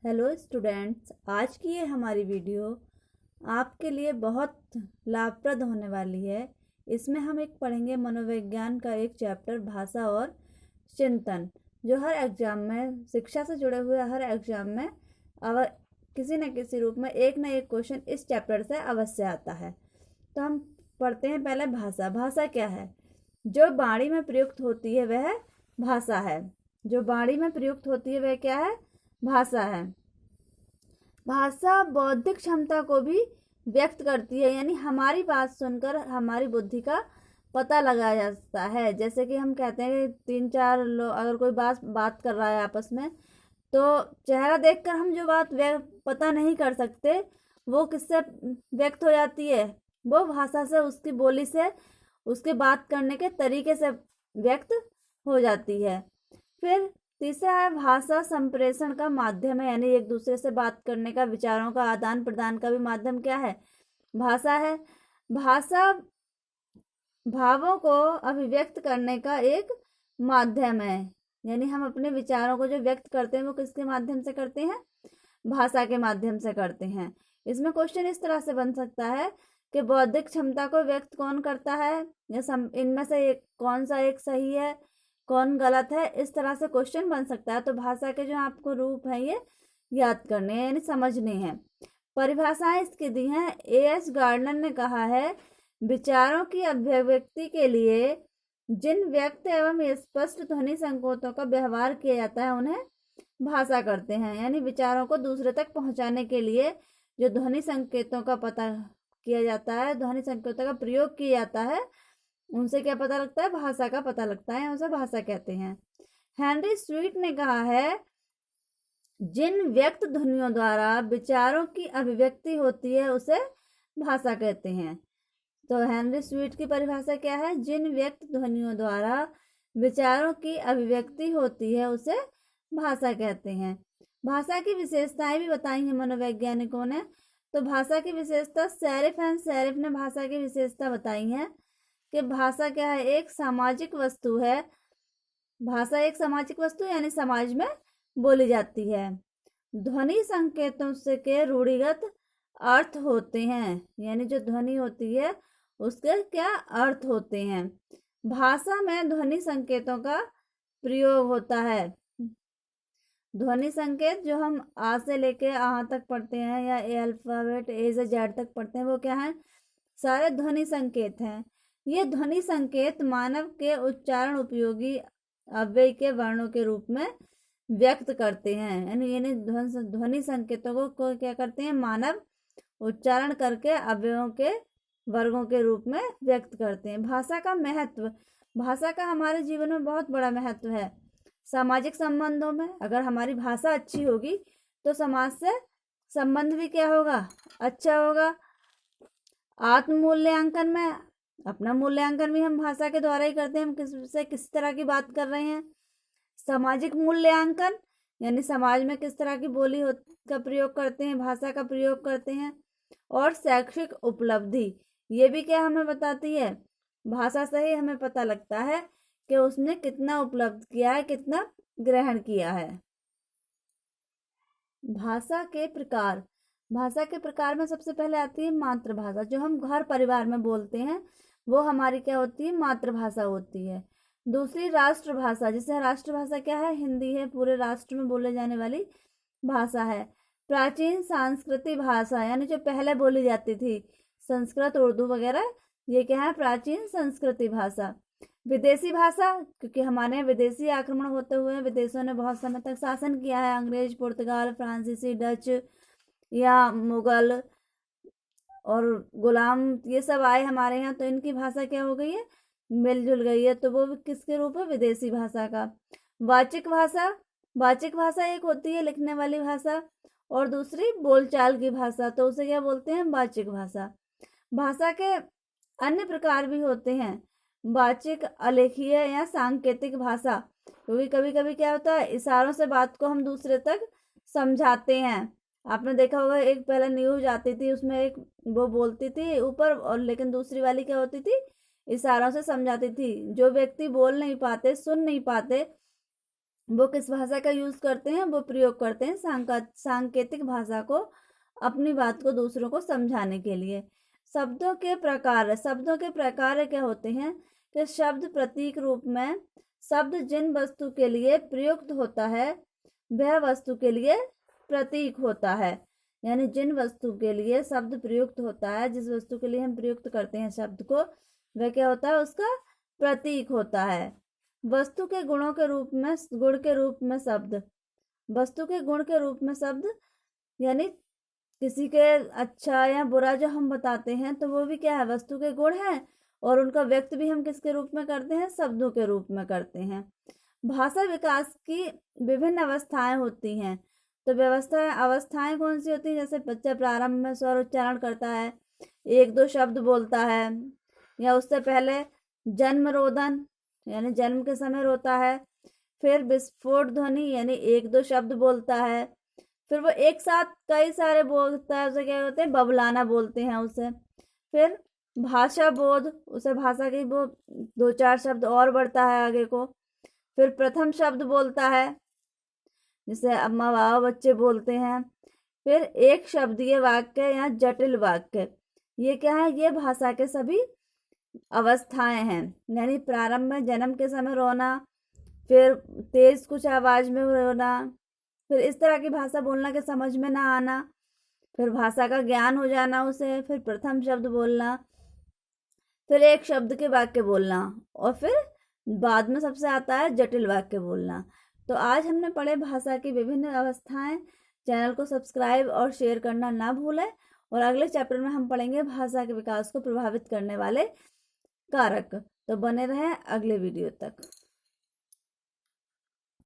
Hello students, आज की ये हमारी वीडियो आपके लिए बहुत लाभप्रद होने वाली है। इसमें हम एक पढ़ेंगे मनोविज्ञान का एक चैप्टर भाषा और चिंतन, जो हर एग्जाम में शिक्षा से जुड़े हुए हर एग्जाम में किसी न किसी रूप में एक न एक क्वेश्चन इस चैप्टर से अवश्य आता है। तो हम पढ़ते हैं पहले भाषा। भाषा क्या है? जो वाणी में प्रयुक्त होती है वह भाषा है। जो वाणी में प्रयुक्त होती है वह क्या है? भाषा है। भाषा बौद्धिक क्षमता को भी व्यक्त करती है, यानी हमारी बात सुनकर हमारी बुद्धि का पता लगाया जा सकता है। जैसे कि हम कहते हैं कि 3-4 लोग अगर कोई बात कर रहा है आपस में, तो चेहरा देखकर हम जो बात पता नहीं कर सकते, वो किससे व्यक्त हो जाती है? वो भाषा से, उसकी बोली से, उसके बात करने के तरीके से व्यक्त हो जाती है। फिर तीसरा है भाषा संप्रेषण का माध्यम है, यानी एक दूसरे से बात करने का, विचारों का आदान प्रदान का भी माध्यम क्या है? भाषा है। भाषा भावों को अभिव्यक्त करने का एक माध्यम है, यानी हम अपने विचारों को जो व्यक्त करते हैं वो किसके माध्यम से करते हैं? भाषा के माध्यम से करते हैं। इसमें क्वेश्चन इस तरह से बन सकता है कि बौद्धिक क्षमता को व्यक्त कौन करता है, या इनमें से कौन सा एक सही है, कौन गलत है, इस तरह से क्वेश्चन बन सकता है। तो भाषा के जो आपको रूप हैं ये याद करने हैं, यानी समझने हैं। परिभाषाएं इसकी दी हैं। A.S. गार्डनर ने कहा है, विचारों की अभिव्यक्ति के लिए जिन व्यक्त एवं स्पष्ट ध्वनि संकेतों का व्यवहार किया जाता है उन्हें भाषा करते हैं। यानी विचारों को दूसरे तक पहुंचाने के लिए जो ध्वनि संकेतों का पता किया जाता है, ध्वनि संकेतों का प्रयोग किया जाता है, उनसे क्या पता लगता है? भाषा का पता लगता है, उसे भाषा कहते हैं। हेनरी स्वीट ने कहा है, जिन व्यक्त ध्वनियों द्वारा विचारों की अभिव्यक्ति होती है उसे भाषा कहते हैं। तो हेनरी स्वीट की परिभाषा क्या है? जिन व्यक्त ध्वनियों द्वारा विचारों की अभिव्यक्ति होती है उसे भाषा कहते हैं। भाषा की विशेषताएं भी बताई हैं मनोवैज्ञानिकों ने। तो भाषा की विशेषता, सेरिफ ने भाषा की विशेषता बताई है कि भाषा क्या है? एक सामाजिक वस्तु है। भाषा एक सामाजिक वस्तु यानी समाज में बोली जाती है। ध्वनि संकेतों से के रूढ़िगत अर्थ होते हैं, यानी जो ध्वनि होती है उसके क्या अर्थ होते हैं। भाषा में ध्वनि संकेतों का प्रयोग होता है। ध्वनि संकेत जो हम आ से लेके आ तक पढ़ते हैं, या ए अल्फाबेट ए से जेड तक पढ़ते हैं, वो क्या है? सारे ध्वनि संकेत हैं। ये ध्वनि संकेत मानव के उच्चारण उपयोगी अव्यय के वर्णों के रूप में व्यक्त करते हैं। यानी ध्वनि संकेतों को क्या करते हैं? मानव उच्चारण करके अव्ययों के वर्गों के रूप में व्यक्त करते हैं। भाषा का महत्व, भाषा का हमारे जीवन में बहुत बड़ा महत्व है। सामाजिक संबंधों में अगर हमारी भाषा अच्छी होगी तो समाज से संबंध भी क्या होगा? अच्छा होगा। आत्म मूल्यांकन में, अपना मूल्यांकन भी हम भाषा के द्वारा ही करते हैं। हम किस तरह की बात कर रहे हैं। सामाजिक मूल्यांकन, यानी समाज में किस तरह की बोली का प्रयोग करते हैं, भाषा का प्रयोग करते हैं। और शैक्षिक उपलब्धि, ये भी क्या हमें बताती है? भाषा से ही हमें पता लगता है कि उसने कितना उपलब्ध किया है, कितना ग्रहण किया है। भाषा के प्रकार, भाषा के प्रकार में सबसे पहले आती है मातृभाषा। जो हम घर परिवार में बोलते हैं वो हमारी क्या होती है? मातृभाषा होती है। दूसरी राष्ट्रभाषा, जैसे राष्ट्रभाषा क्या है? हिंदी है, पूरे राष्ट्र में बोले जाने वाली भाषा है। प्राचीन सांस्कृतिक भाषा, यानी जो पहले बोली जाती थी, संस्कृत, उर्दू वगैरह, ये क्या है? प्राचीन संस्कृति भाषा। विदेशी भाषा, क्योंकि हमारे यहाँ विदेशी आक्रमण होते हुए विदेशों ने बहुत समय तक शासन किया है। अंग्रेज, पुर्तगाल, फ्रांसीसी, डच या मुगल और गुलाम, ये सब आए हमारे यहाँ, तो इनकी भाषा क्या हो गई है? मिलजुल गई है। तो वो किसके रूप है? विदेशी भाषा का। वाचिक भाषा, वाचिक भाषा एक होती है लिखने वाली भाषा, और दूसरी बोलचाल की भाषा, तो उसे क्या बोलते हैं? वाचिक भाषा। भाषा के अन्य प्रकार भी होते हैं, वाचिक, अलेखीय या सांकेतिक भाषा, क्योंकि कभी कभी क्या होता है? इशारों से बात को हम दूसरे तक समझाते हैं। आपने देखा होगा, एक पहले न्यूज आती थी, उसमें एक वो बोलती थी ऊपर, और लेकिन दूसरी वाली क्या होती थी? इशारों से समझाती थी। जो व्यक्ति बोल नहीं पाते, सुन नहीं पाते, वो किस भाषा का यूज़ करते हैं, वो प्रयोग करते हैं सांकेतिक भाषा को अपनी बात को दूसरों को समझाने के लिए। शब्दों के प्रकार क्या होते हैं कि शब्द प्रतीक रूप में शब्द जिन वस्तु के लिए प्रयुक्त होता है वह वस्तु के लिए प्रतीक होता है। यानी जिन वस्तु के लिए शब्द प्रयुक्त होता है, जिस वस्तु के लिए हम प्रयुक्त करते हैं शब्द को, वह क्या होता है, उसका प्रतीक होता है। वस्तु के गुण के रूप में शब्द, वस्तु के गुण के रूप में शब्द यानी किसी के अच्छा या बुरा जो हम बताते हैं तो वो भी क्या है, वस्तु के गुण है, और उनका व्यक्त भी हम किसके रूप में करते हैं, शब्दों के रूप में करते हैं। भाषा विकास की विभिन्न अवस्थाएं होती हैं। तो अवस्थाएं कौन सी होती हैं? जैसे बच्चा प्रारंभ में स्वर उच्चारण करता है, एक दो शब्द बोलता है, या उससे पहले जन्म रोदन यानी जन्म के समय रोता है, फिर विस्फोट ध्वनि यानी एक दो शब्द बोलता है, फिर वो एक साथ कई सारे बोलता है, उसे क्या होते हैं, बबलाना बोलते हैं उसे। फिर भाषा बोध, उसे भाषा की वो दो चार शब्द और बढ़ता है आगे को। फिर प्रथम शब्द बोलता है, जिसे अम्मा बाबा बच्चे बोलते हैं। फिर एक शब्दीय वाक्य या जटिल वाक्य, ये क्या है, ये भाषा के सभी अवस्थाएं हैं। यानी प्रारंभ में जन्म के समय रोना, फिर तेज कुछ आवाज में रोना, फिर इस तरह की भाषा बोलना के समझ में ना आना, फिर भाषा का ज्ञान हो जाना उसे, फिर प्रथम शब्द बोलना, फिर एक शब्द के वाक्य बोलना, और फिर बाद में सबसे आता है जटिल वाक्य बोलना। तो आज हमने पढ़े भाषा की विभिन्न अवस्थाएं। चैनल को सब्सक्राइब और शेयर करना ना भूलें, और अगले चैप्टर में हम पढ़ेंगे भाषा के विकास को प्रभावित करने वाले कारक। तो बने रहें अगले वीडियो तक।